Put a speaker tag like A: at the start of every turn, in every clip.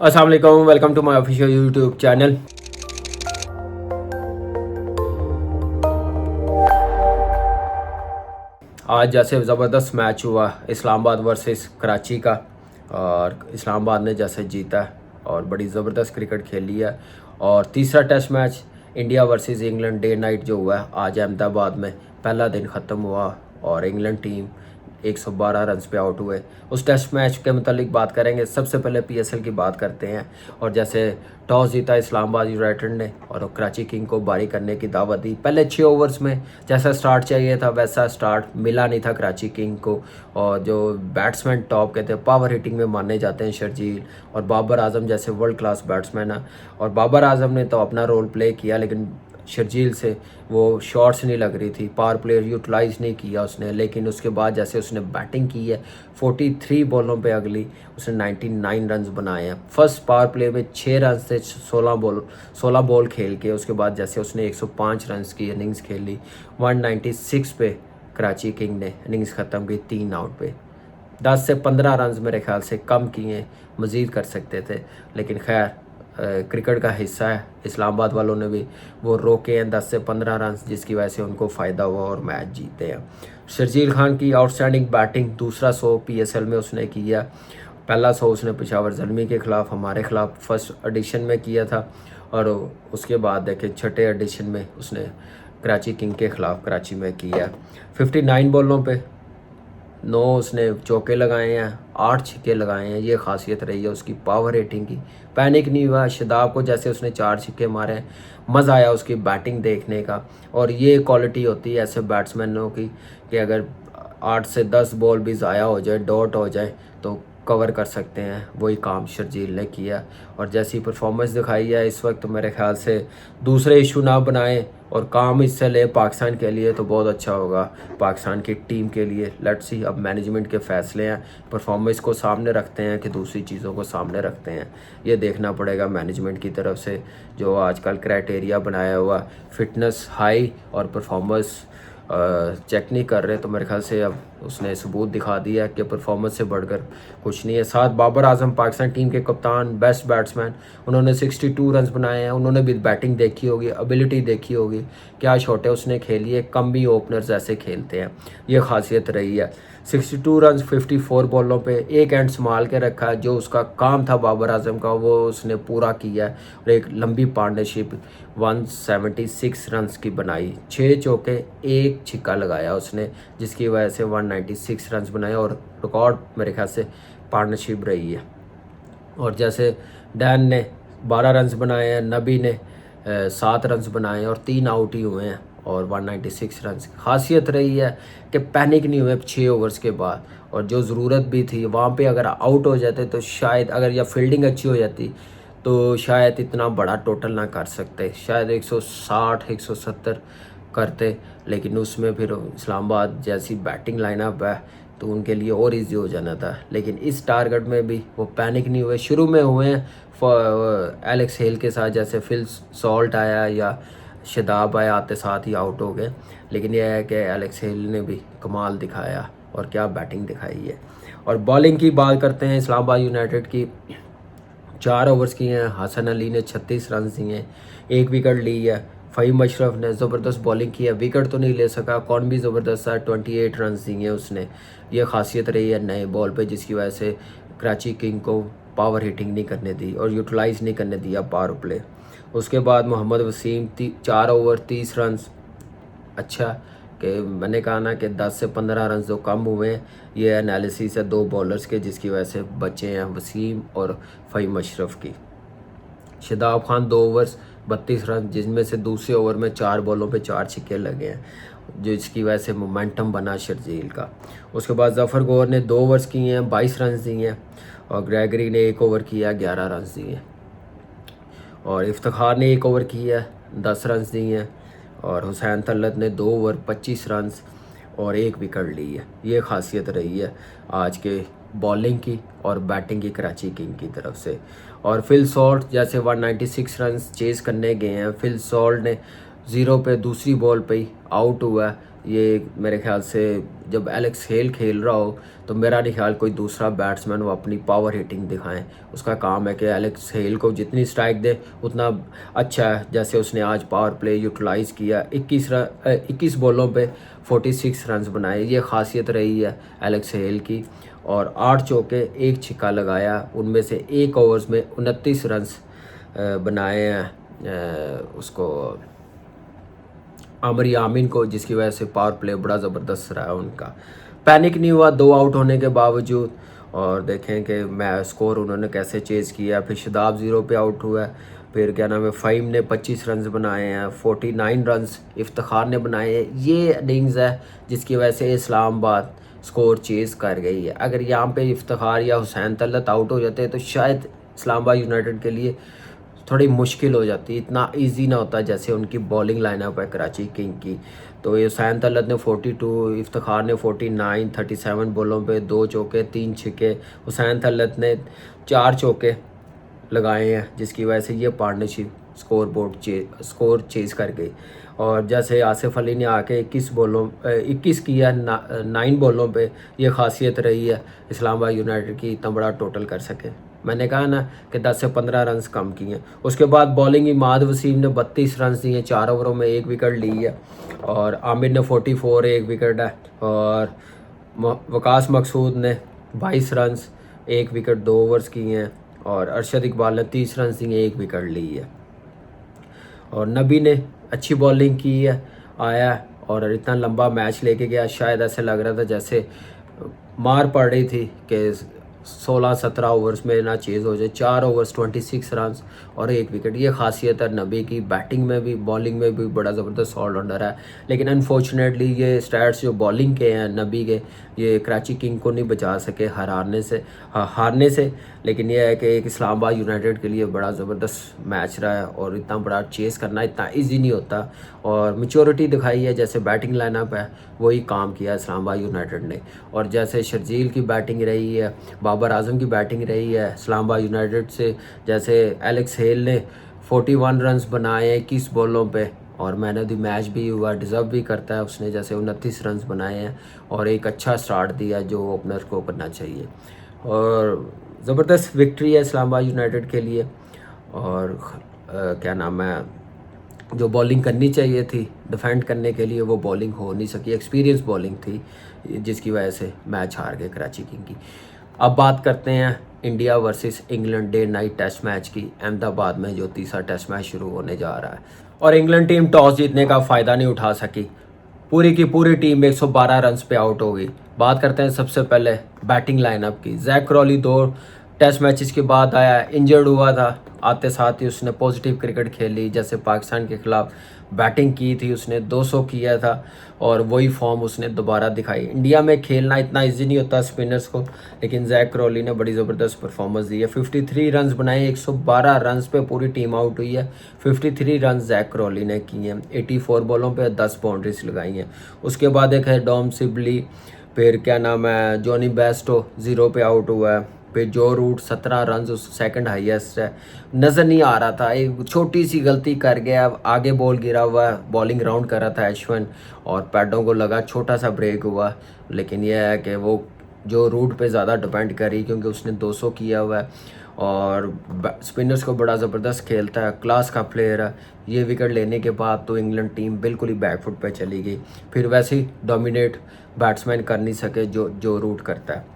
A: अस्सलाम वालेकुम, welcome to my official YouTube channel. आज जैसे ज़बरदस्त मैच हुआ इस्लामाबाद वर्सेस कराची का, और इस्लामाबाद ने जैसे जीता और बड़ी ज़बरदस्त क्रिकेट खेली है। और तीसरा test match India versus England day night जो हुआ है आज अहमदाबाद में, पहला दिन ख़त्म हुआ और इंग्लैंड टीम 112 रन्स पे आउट हुए। उस टेस्ट मैच के मतलब बात करेंगे। सबसे पहले पीएसएल की बात करते हैं। और जैसे टॉस जीता इस्लामाबाद यूनाइटेड ने और कराची किंग को बारी करने की दावत दी। पहले 6 ओवर्स में जैसा स्टार्ट चाहिए था वैसा स्टार्ट मिला नहीं था कराची किंग को। और जो बैट्समैन टॉप के थे, पावर हिटिंग में माने जाते हैं, शर्जील और बाबर आजम जैसे वर्ल्ड क्लास बैट्समैन है। और बाबर आजम ने तो अपना रोल प्ले किया, लेकिन शर्जील से वो शॉट्स नहीं लग रही थी, पावर प्लेयर यूटिलाइज़ नहीं किया उसने। लेकिन उसके बाद जैसे उसने बैटिंग की है 43 बॉलों पे अगली उसने 99 रन्स बनाए हैं। फर्स्ट पावर प्ले में 6 रन से 16 बॉल खेल के उसके बाद जैसे उसने 105 रन्स की इनिंग्स खेली। 196 पे कराची किंग ने इनिंग्स ख़त्म की 3 आउट पे। 10 से 15 रन्स मेरे ख्याल से कम किए, मज़ीद कर सकते थे, लेकिन खैर क्रिकेट का हिस्सा है। इस्लामाबाद वालों ने भी वो रोके हैं 10 से 15 रन, जिसकी वजह से उनको फ़ायदा हुआ और मैच जीते हैं। शर्जील खान की आउटस्टैंडिंग बैटिंग, दूसरा 100 पीएसएल में उसने किया। पहला 100 उसने पेशावर ज़ल्मी के ख़िलाफ़, हमारे ख़िलाफ़ फर्स्ट एडिशन में किया था। और उसके बाद देखें छठे एडिशन में उसने कराची किंग के ख़िलाफ़ कराची में किया। 59 बॉलों पे 9 उसने चौके लगाए हैं, 8 छक्के लगाए हैं। ये खासियत रही है उसकी पावर रेटिंग की। पैनिक नहीं हुआ। शदाब को जैसे उसने 4 छक्के मारे हैं, मज़ा आया उसकी बैटिंग देखने का। और ये क्वालिटी होती है ऐसे बैट्समैनों की कि अगर 8 से 10 बॉल भी ज़ाया हो जाए, डॉट हो जाए, तो कवर कर सकते हैं। वही काम शर्जील ने किया और जैसी परफॉर्मेंस दिखाई है इस वक्त, मेरे ख्याल से दूसरे इशू ना बनाएं और काम इससे ले पाकिस्तान के लिए तो बहुत अच्छा होगा, पाकिस्तान की टीम के लिए। लेट्स सी, अब मैनेजमेंट के फैसले हैं। परफॉर्मेंस को सामने रखते हैं कि दूसरी चीज़ों को सामने रखते हैं, ये देखना पड़ेगा मैनेजमेंट की तरफ से। जो आजकल क्राइटेरिया बनाया हुआ, फिटनेस हाई और परफॉर्मेंस चेक नहीं कर रहे, तो मेरे ख्याल से अब उसने सबूत दिखा दिया कि परफॉर्मेंस से बढ़कर कुछ नहीं है। साथ बाबर आजम पाकिस्तान टीम के कप्तान, बेस्ट बैट्समैन, उन्होंने 62 रन्स बनाए हैं। उन्होंने भी बैटिंग देखी होगी, एबिलिटी देखी होगी, क्या शॉटें उसने खेली है। कम भी ओपनर्स ऐसे खेलते हैं, ये खासियत रही है। 62 रन्स 54 बॉलों पे, एक एंड संभाल के रखा है। जो उसका काम था बाबर आजम का वो उसने पूरा किया है। और एक लंबी पार्टनरशिप 176 रन्स की बनाई, 6 चौके 1 छक्का लगाया उसने, जिसकी वजह से 196 रन्स बनाए और रिकॉर्ड मेरे ख्याल से पार्टनरशिप रही है। और जैसे डैन ने 12 रन्स बनाए हैं, नबी ने 7 रन्स बनाए हैं और 3 आउट ही हुए हैं और 196 रन्स। खासियत रही है कि पैनिक नहीं हुए 6 ओवर्स के बाद, और जो ज़रूरत भी थी वहाँ पे अगर आउट हो जाते तो शायद, अगर या फील्डिंग अच्छी हो जाती तो शायद इतना बड़ा टोटल ना कर सकते, शायद 160 170 करते। लेकिन उसमें फिर इस्लामाबाद जैसी बैटिंग लाइनअप है तो उनके लिए और इजी हो जाना था। लेकिन इस टारगेट में भी वो पैनिक नहीं हुए। शुरू में हुए हैं एलेक्स हेल के साथ, जैसे फिल सॉल्ट आया या शदाब आया, आते साथ ही आउट हो गए। लेकिन यह है कि एलेक्स हेल ने भी कमाल दिखाया और क्या बैटिंग दिखाई है। और बॉलिंग की बात करते हैं इस्लामाबाद यूनाइटेड की। 4 ओवर्स किए हैं, हसन अली ने 36 रन दिए, 1 विकेट ली है। फ़हीम अशरफ ने ज़बरदस्त बॉलिंग की है, विकेट तो नहीं ले सका। कौन भी ज़बरदस्त था, 28 रन दिए उसने। ये खासियत रही है नए बॉल पे, जिसकी वजह से कराची किंग को पावर हिटिंग नहीं करने दी और यूटिलाइज़ नहीं करने दिया पावर प्ले। उसके बाद मोहम्मद वसीम 4 ओवर 30 रन। अच्छा कि मैंने कहा ना कि 10 से 15 रन जो कम हुए हैं, ये एनालिसिस है 2 बॉलर्स के, जिसकी वजह से बचे हैं वसीम और फ़हीम अशरफ की। शदाब खान 2 ओवर्स 32 रन, जिसमें से दूसरे ओवर में 4 बॉलों पे 4 छक्के लगे हैं, जो इसकी वजह से मोमेंटम बना शर्जील का। उसके बाद जफ़र गौर ने 2 ओवर्स किए हैं, 22 रन दिए हैं। और ग्रेगरी ने 1 ओवर किया, 11 रन दिए। और इफ्तिखार ने 1 ओवर किया, 10 रन दिए हैं। और हुसैन तलत ने 2 ओवर 25 रन और 1 विकेट ली है। ये खासियत रही है आज के बॉलिंग की और बैटिंग की कराची किंग की तरफ से। और फिल सॉल्ट जैसे 196 रन चेज़ करने गए हैं, फिल सॉल्ट ने 0 पे दूसरी बॉल पे ही आउट हुआ है। ये मेरे ख्याल से जब एलेक्स हेल खेल रहा हो तो मेरा नहीं ख्याल कोई दूसरा बैट्समैन वो अपनी पावर हिटिंग दिखाएं। उसका काम है कि एलेक्स हेल को जितनी स्ट्राइक दे उतना अच्छा है। जैसे उसने आज पावर प्ले यूटिलाइज़ किया, 21 बॉलों पे 46 रन बनाए, ये खासियत रही है एलेक्स हेल की। और 8 चौके, 1 छक्का लगाया, उनमें से 1 ओवर्स में 29 रन बनाए हैं उसको आमर यामिन को, जिसकी वजह से पावर प्ले बड़ा ज़बरदस्त रहा उनका। पैनिक नहीं हुआ 2 आउट होने के बावजूद। और देखें कि मैं स्कोर उन्होंने कैसे चेज़ किया। फिर शदाब 0 पे आउट हुआ है। फिर क्या नाम है, फ़हीम ने 25 रन बनाए हैं, 49 रन इफ्तिखार ने बनाए हैं। ये इनिंग्स है जिसकी वजह से इस्लामाबाद स्कोर चेज़ कर गई है। अगर यहाँ पे इफ्तिखार या हुसैन तलत आउट हो जाते तो शायद इस्लामाबाद यूनाइटेड के लिए थोड़ी मुश्किल हो जाती, इतना इजी ना होता जैसे उनकी बॉलिंग लाइनअप है कराची किंग की। तो ये हुसैन तलत ने 42, इफ्तिखार ने 49, 37 बॉलों पे 2 चौके 3 छक्के। हुसैन तलत ने 4 चौके लगाए हैं जिसकी वजह से ये पार्टनरशिप स्कोर चेज कर गई। और जैसे आसिफ अली ने आके 21 किया 9 बॉलों पे, ये खासियत रही है इस्लामाबाद यूनाइटेड की इतना बड़ा टोटल कर सके। मैंने कहा ना कि 10 से 15 रन कम किए। उसके बाद बॉलिंग इमाद वसीम ने 32 रन दिए, 4 ओवरों में 1 विकेट ली है। और आमिर ने 44, 1 विकेट है। और वकास मकसूद ने 22 रन, 1 विकेट, 2 ओवर्स किए हैं। और अरशद इकबाल ने 30 रन दिए, 1 विकेट ली है। और नबी ने अच्छी बॉलिंग की है, आया और इतना लंबा मैच लेके गया। शायद ऐसे लग रहा था जैसे मार पड़ रही थी कि 16-17 ओवर्स में ना चेज़ हो जाए। 4 ओवर्स 26 रन और 1 विकेट। ये खासियत है नबी की, बैटिंग में भी बॉलिंग में भी बड़ा ज़बरदस्त ऑलराउंडर है। लेकिन अनफॉर्चुनेटली ये स्टैट्स जो बॉलिंग के हैं नबी के, ये कराची किंग को नहीं बचा सके हारने से। लेकिन यह है कि एक इस्लामाबाद यूनाइटेड के लिए बड़ा ज़बरदस्त मैच रहा है और इतना बड़ा चेज़ करना इतना ईजी नहीं होता। और मैच्योरिटी दिखाई है, जैसे बैटिंग लाइनअप है वही काम किया इस्लामाबाद यूनाइटेड ने। और जैसे शर्जील की बैटिंग रही है, बाबर आजम की बैटिंग रही है इस्लामाबाद यूनाइटेड से, जैसे एलेक्स हेल ने 41 रन बनाए हैं 21 बॉलों पे और मैन ऑफ द मैच भी हुआ, डिज़र्व भी करता है उसने। जैसे 29 रन बनाए हैं और एक अच्छा स्टार्ट दिया जो ओपनर को करना चाहिए। और ज़बरदस्त विक्ट्री है इस्लामाबाद यूनाइटेड के लिए। और क्या नाम है, जो बॉलिंग करनी चाहिए थी डिफेंड करने के लिए वो बॉलिंग हो नहीं सकी, एक्सपीरियंस बॉलिंग थी जिसकी वजह से मैच हार गए कराची किंग की। अब बात करते हैं India versus England day night test match की, अहमदाबाद में जो तीसरा टेस्ट मैच शुरू होने जा रहा है। और इंग्लैंड टीम टॉस जीतने का फ़ायदा नहीं उठा सकी, पूरी की पूरी टीम 112 रन पे आउट हो गई। बात करते हैं सबसे पहले बैटिंग लाइनअप की। जैक क्रॉली 2 टेस्ट मैचेस के बाद आया, इंजर्ड हुआ था, आते साथ ही उसने पॉजिटिव क्रिकेट खेली। जैसे पाकिस्तान के खिलाफ बैटिंग की थी उसने, 200 किया था और वही फॉर्म उसने दोबारा दिखाई। इंडिया में खेलना इतना इजी नहीं होता स्पिनर्स को, लेकिन जैक क्रॉली ने बड़ी ज़बरदस्त परफॉर्मेंस दी है। 53 रन बनाए, 112 रन पे पूरी टीम आउट हुई है। 53 रन जैक क्रॉली ने किए हैं, 84 बॉलों पे 10 बाउंड्रीज लगाई हैं। उसके बाद एक है डॉम सिबली, फिर क्या नाम है जॉनी बेस्टो 0 पे आउट हुआ है। फिर जो रूट 17 रन सेकंड हाईएस्ट है, नज़र नहीं आ रहा था, एक छोटी सी गलती कर गया, आगे बॉल गिरा हुआ है, बॉलिंग राउंड कर रहा था एशवन और पैडों को लगा, छोटा सा ब्रेक हुआ। लेकिन यह है कि वो जो रूट पे ज़्यादा डिपेंड करी क्योंकि उसने 200 किया हुआ है और स्पिनर्स को बड़ा ज़बरदस्त खेलता है, क्लास का प्लेयर है। ये विकेट लेने के बाद तो इंग्लैंड टीम बिल्कुल ही बैकफुट पे चली गई। फिर वैसे ही डोमिनेट बैट्समैन कर नहीं सके जो रूट करता है।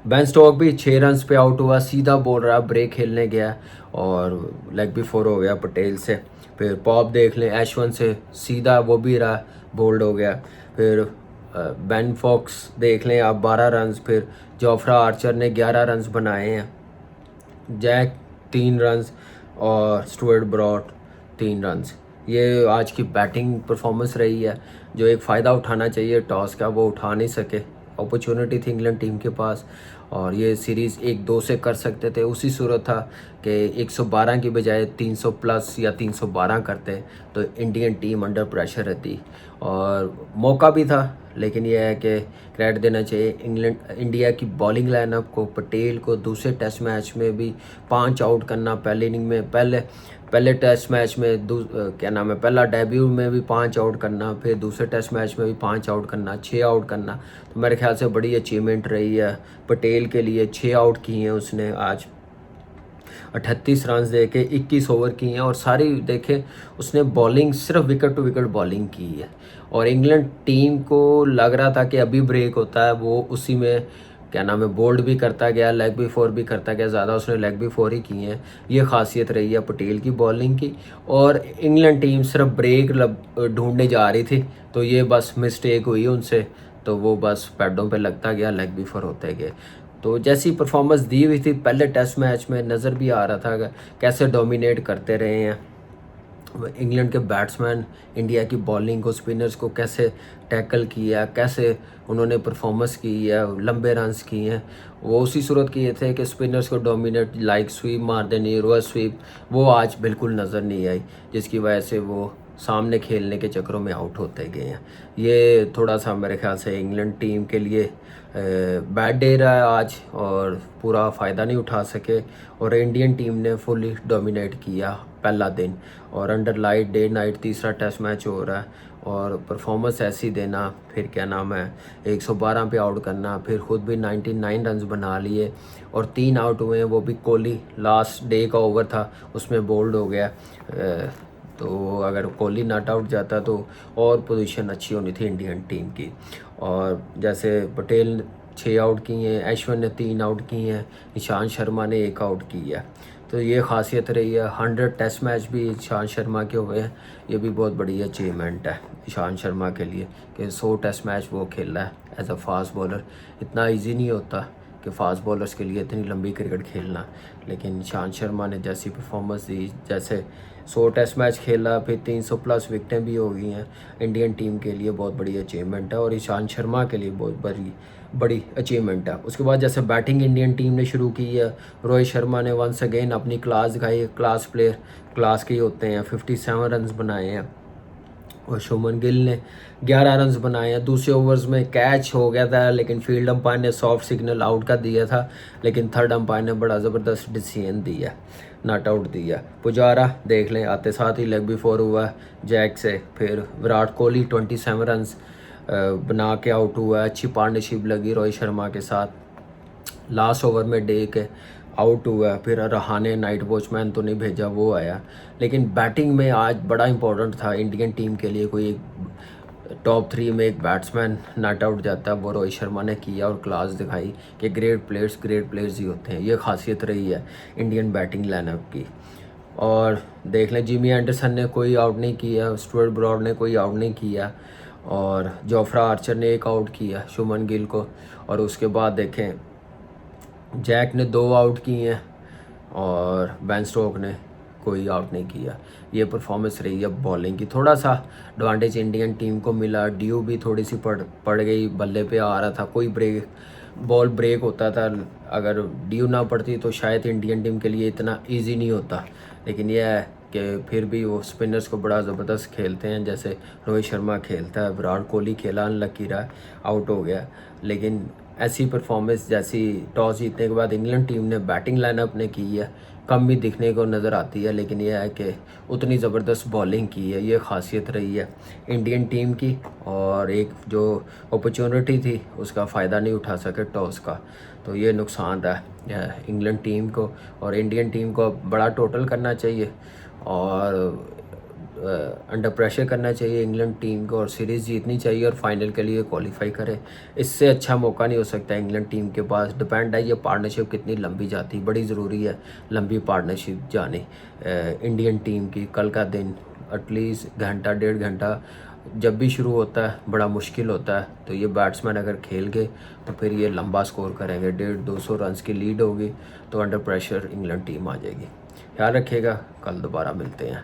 A: बेन स्टोक भी 6 रन पे आउट हुआ, सीधा बोल रहा, ब्रेक खेलने गया और लेग भी 4 हो गया पटेल से। फिर पॉप देख लें, एशवन से सीधा वो भी रहा, बोल्ड हो गया। फिर बेन फॉक्स देख लें आप, 12 रन। फिर जोफ्रा आर्चर ने 11 रन बनाए हैं, जैक 3 रन और स्टुअर्ट ब्रॉड 3 रन। ये आज की बैटिंग परफॉर्मेंस रही है। जो एक फ़ायदा उठाना चाहिए टॉस का वो उठा नहीं सके, अपॉर्चुनिटी थी इंग्लैंड टीम के पास और ये सीरीज़ 1-2 से कर सकते थे। उसी सूरत था कि 112 की बजाय 300 प्लस या 312 करते तो इंडियन टीम अंडर प्रेशर रहती और मौका भी था, लेकिन यह है कि क्रेडिट देना चाहिए इंडिया की बॉलिंग लाइनअप को। पटेल को दूसरे टेस्ट मैच में भी 5 आउट करना, पहले इनिंग में पहले टेस्ट मैच में पहला डेब्यू में भी 5 आउट करना, फिर दूसरे टेस्ट मैच में भी 5 आउट करना, 6 आउट करना, तो मेरे ख्याल से बड़ी अचीवमेंट रही है पटेल के लिए। 6 आउट किए हैं उसने आज, 38 रन दे के 21 ओवर की हैं, और सारी देखे उसने बॉलिंग सिर्फ विकेट टू विकेट बॉलिंग की है। और इंग्लैंड टीम को लग रहा था कि अभी ब्रेक होता है, वो उसी में बोल्ड भी करता गया, लेग भी 4 भी करता गया, ज़्यादा उसने लेग भी 4 ही किए हैं। ये खासियत रही है पटेल की बॉलिंग की। और इंग्लैंड टीम सिर्फ ब्रेक ढूंढने जा रही थी, तो ये बस मिस्टेक हुई उनसे, तो वो बस पैडों पे लगता गया, लेग भी 4 होते गए। तो जैसी परफॉर्मेंस दी हुई थी पहले टेस्ट मैच में, नज़र भी आ रहा था कैसे डोमिनेट करते रहे हैं इंग्लैंड के बैट्समैन, इंडिया की बॉलिंग को, स्पिनर्स को कैसे टैकल किया, कैसे उन्होंने परफॉर्मेंस की है, लंबे रन्स किए हैं। वो उसी सूरत किए थे कि स्पिनर्स को डोमिनेट लाइक स्वीप मार देनी, रिवर्स स्वीप, वो आज बिल्कुल नज़र नहीं आई, जिसकी वजह से वो सामने खेलने के चक्करों में आउट होते गए हैं। ये थोड़ा सा मेरे ख्याल से इंग्लैंड टीम के लिए बैड डे रहा है आज, और पूरा फ़ायदा नहीं उठा सके। और इंडियन टीम ने फुली डोमिनेट किया पहला दिन, और अंडर लाइट डे नाइट तीसरा टेस्ट मैच हो रहा है, और परफॉर्मेंस ऐसी देना, फिर 112 पे आउट करना, फिर ख़ुद भी 99 रन बना लिए, और 3 आउट हुए हैं, वो भी कोहली लास्ट डे का ओवर था उसमें बोल्ड हो गया। तो अगर कोहली नॉट आउट जाता तो और पोजीशन अच्छी होनी थी इंडियन टीम की। और जैसे पटेल 6 आउट किए हैं, अश्विन ने 3 आउट किए हैं, ईशांत शर्मा ने 1 आउट किया। तो ये खासियत रही है। 100 टेस्ट मैच भी ईशांत शर्मा के हुए हैं, ये भी बहुत बड़ी अचीवमेंट है ईशांत शर्मा के लिए कि 100 टेस्ट मैच वो खेला है एज अ फास्ट बॉलर। इतना ईजी नहीं होता कि फ़ास्ट बॉलर्स के लिए इतनी लंबी क्रिकेट खेलना, लेकिन ईशांत शर्मा ने जैसी परफॉर्मेंस दी, जैसे 100 टेस्ट मैच खेला, फिर 300 प्लस विकटें भी हो गई हैं, इंडियन टीम के लिए बहुत बड़ी अचीवमेंट है, और ईशांत शर्मा के लिए बहुत बड़ी अचीवमेंट है। उसके बाद जैसे बैटिंग इंडियन टीम ने शुरू की है, रोहित शर्मा ने वंस अगेन अपनी क्लास दिखाई। क्लास प्लेयर क्लास के ही होते हैं, 57 रन बनाए हैं, और शुभमन गिल ने 11 रन बनाए हैं। दूसरे ओवर्स में कैच हो गया था, लेकिन फील्ड अंपायर ने सॉफ्ट सिग्नल आउट का दिया था, लेकिन थर्ड अंपायर ने बड़ा ज़बरदस्त डिसीजन दिया, नॉट आउट दिया। पुजारा देख लें, आते साथ ही लेग भी 4 हुआ जैक से। फिर विराट कोहली 27 रन बना के आउट हुआ। अच्छी पार्टनरशिप लगी रोहित शर्मा के साथ। लास्ट ओवर में डे के आउट हुआ, फिर रहाने नाइट वॉचमैन तो नहीं भेजा, वो आया। लेकिन बैटिंग में आज बड़ा इंपॉर्टेंट था इंडियन टीम के लिए, कोई टॉप 3 में एक बैट्समैन नॉट आउट जाता है, वो रोहित शर्मा ने किया, और क्लास दिखाई कि ग्रेट प्लेयर्स ही होते हैं। ये खासियत रही है इंडियन बैटिंग लाइनअप की। और देख लें, जिमी एंडरसन ने कोई आउट नहीं किया, स्टुअर्ट ब्रॉड ने कोई आउट नहीं किया, और जोफ्रा आर्चर ने 1 आउट किया शुभमन गिल को। और उसके बाद देखें, जैक ने 2 आउट किए हैं, और बेन स्टोक ने कोई आउट नहीं किया। ये परफॉर्मेंस रही है बॉलिंग की। थोड़ा सा एडवांटेज इंडियन टीम को मिला, ड्यू भी थोड़ी सी पड़ गई, बल्ले पे आ रहा था, कोई बॉल ब्रेक होता था, अगर ड्यू ना पड़ती तो शायद इंडियन टीम के लिए इतना ईजी नहीं होता। लेकिन यह है कि फिर भी वो स्पिनर्स को बड़ा ज़बरदस्त खेलते हैं, जैसे रोहित शर्मा खेलता है, विराट कोहली खेला, अनलकी रहा, आउट हो गया। लेकिन ऐसी परफॉर्मेंस जैसी टॉस जीतने के बाद इंग्लैंड टीम ने बैटिंग लाइनअप ने की है, कम भी दिखने को नज़र आती है, लेकिन यह है कि उतनी ज़बरदस्त बॉलिंग की है। ये खासियत रही है इंडियन टीम की, और एक जो अपॉर्चुनिटी थी उसका फ़ायदा नहीं उठा सके टॉस का, तो ये नुकसान रहा इंग्लैंड टीम को। और इंडियन टीम को बड़ा टोटल करना चाहिए, और अंडर प्रेशर करना चाहिए इंग्लैंड टीम को, और सीरीज़ जीतनी चाहिए, और फाइनल के लिए क्वालिफाई करे। इससे अच्छा मौका नहीं हो सकता इंग्लैंड टीम के पास। डिपेंड है ये पार्टनरशिप कितनी लंबी जाती, बड़ी ज़रूरी है लंबी पार्टनरशिप जाने इंडियन टीम की। कल का दिन एटलीस्ट घंटा 1.5 घंटा जब भी शुरू होता है बड़ा मुश्किल होता है, तो ये बैट्समैन अगर खेल गए तो फिर ये लंबा स्कोर करेंगे, 150-200 रन की लीड होगी, तो अंडर प्रेशर इंग्लैंड टीम आ जाएगी। ख्याल रखिएगा, कल दोबारा मिलते हैं।